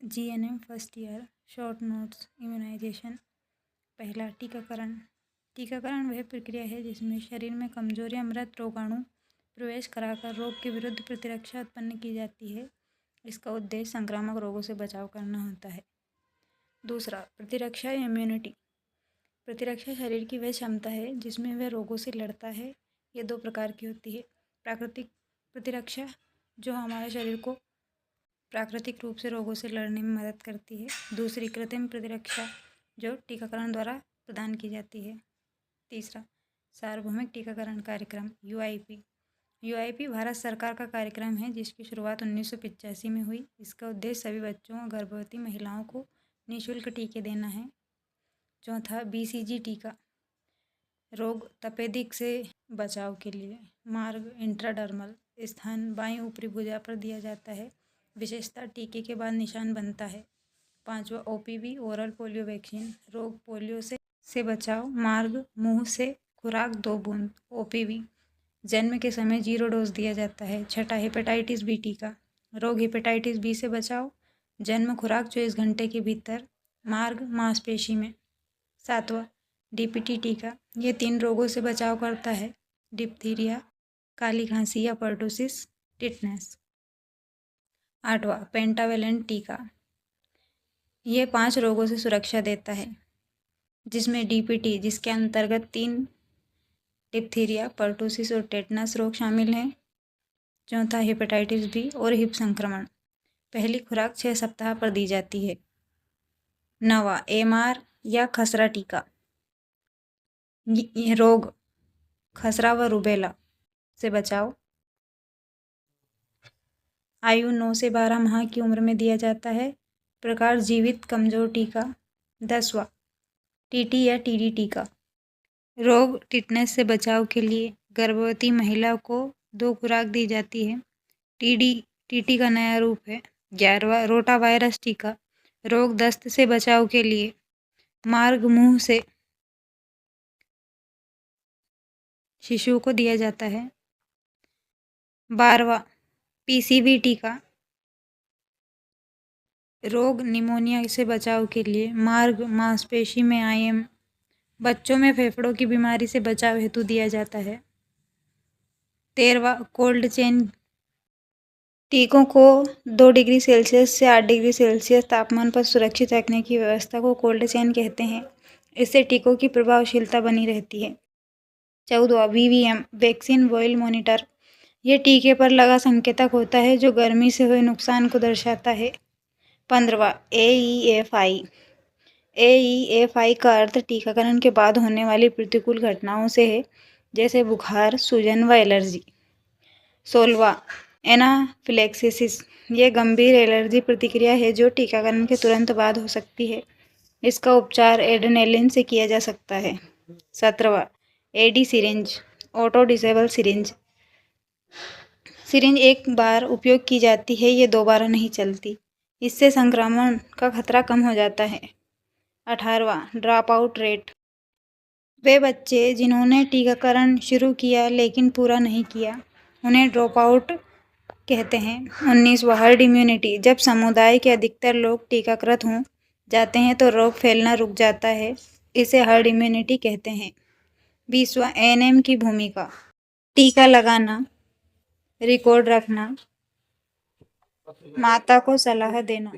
GNM first year short notes immunisation. पहला, टीकाकरण। टीकाकरण वह प्रक्रिया है जिसमें शरीर में कमजोर या मृत रोगाणु प्रवेश कराकर रोग के विरुद्ध प्रतिरक्षा उत्पन्न की जाती है। इसका उद्देश्य संक्रामक रोगों से बचाव करना होता है। दूसरा, प्रतिरक्षा या इम्यूनिटी। प्रतिरक्षा शरीर की वह क्षमता है जिसमें वह रोगों से लड़ता है। ये दो प्रकार की होती है। प्राकृतिक प्रतिरक्षा, जो हमारे शरीर को प्राकृतिक रूप से रोगों से लड़ने में मदद करती है। दूसरी, कृत्रिम प्रतिरक्षा, जो टीकाकरण द्वारा प्रदान की जाती है। तीसरा, सार्वभौमिक टीकाकरण कार्यक्रम यूआईपी। यूआईपी भारत सरकार का कार्यक्रम है जिसकी शुरुआत 1985 में हुई। इसका उद्देश्य सभी बच्चों और गर्भवती महिलाओं को निःशुल्क टीके देना है। चौथा, बीसीजी टीका, रोग तपेदिक से बचाव के लिए। मार्ग, इंट्राडर्मल, स्थान बाईं ऊपरी भुजा पर दिया जाता है। विशेषता, टीके के बाद निशान बनता है। पांचवा, ओपीवी, ओरल पोलियो वैक्सीन, रोग पोलियो से बचाव। मार्ग, मुंह से खुराक 2 बूंद। ओपीवी, जन्म के समय 0 डोज दिया जाता है। छठा, हेपेटाइटिस बी टीका, रोग हेपेटाइटिस बी से बचाव। जन्म खुराक 24 घंटे के भीतर। मार्ग, मांसपेशी में। सातवां, डीपीटी टीका, ये 3 रोगों से बचाव करता है। डिप्थीरिया, काली खांसी या पर्टुसिस, टिटनेस। आठवां, पेंटावेलेंट टीका, ये 5 रोगों से सुरक्षा देता है जिसमें डीपीटी, जिसके अंतर्गत 3 डिप्थीरिया, पर्टुसिस और टेटनस रोग शामिल हैं। चौथा, हेपेटाइटिस बी और हिप संक्रमण, पहली खुराक 6 सप्ताह पर दी जाती है। नवा, एमआर या खसरा टीका, ये रोग खसरा व रूबेला से बचाव। आयु 9 से 12 माह की उम्र में दिया जाता है। प्रकार, जीवित कमजोर टीका। 10वां, टीटी या टीडी टीका, रोग टिटनेस से बचाव के लिए गर्भवती महिला को 2 खुराक दी जाती है। टीटी का नया रूप है। 11वां, रोटा वायरस टीका, रोग दस्त से बचाव के लिए। मार्ग, मुंह से शिशु को दिया जाता है। 12वां, पीसीवी टीका, रोग निमोनिया से बचाव के लिए। मार्ग, मांसपेशी में आईएम, बच्चों में फेफड़ों की बीमारी से बचाव हेतु दिया जाता है। 13वां, कोल्ड चेन, टीकों को 2 डिग्री सेल्सियस से 8 डिग्री सेल्सियस तापमान पर सुरक्षित रखने की व्यवस्था को कोल्ड चेन कहते हैं। इससे टीकों की प्रभावशीलता बनी रहती है। 14वां, वीवीएम, वैक्सीन वॉयल मॉनिटर, ये टीके पर लगा संकेतक होता है जो गर्मी से हुए नुकसान को दर्शाता है। 15वां, एईएफआई, एईएफआई का अर्थ टीकाकरण के बाद होने वाली प्रतिकूल घटनाओं से है, जैसे बुखार, सूजन व एलर्जी। 16वां, एनाफिलैक्सिस, ये गंभीर एलर्जी प्रतिक्रिया है जो टीकाकरण के तुरंत बाद हो सकती है। इसका उपचार एड्रेनालिन से किया जा सकता है। 17वां, AD syringe, auto disable syringe, syringe एक बार उपयोग की जाती है, ये दोबारा नहीं चलती। इससे संक्रमण का खतरा कम हो जाता है। 18वां, ड्रॉप आउट रेट, वे बच्चे जिन्होंने टीकाकरण शुरू किया लेकिन पूरा नहीं किया उन्हें ड्रॉप आउट कहते हैं। 19वां, हर्ड इम्यूनिटी, जब समुदाय के अधिकतर लोग टीकाकृत हो जाते हैं तो रोग फैलना रुक जाता है, इसे हर्ड इम्यूनिटी कहते हैं। 20वां, एएनएम की भूमिका, टीका लगाना, रिकॉर्ड रखना, माता को सलाह देना।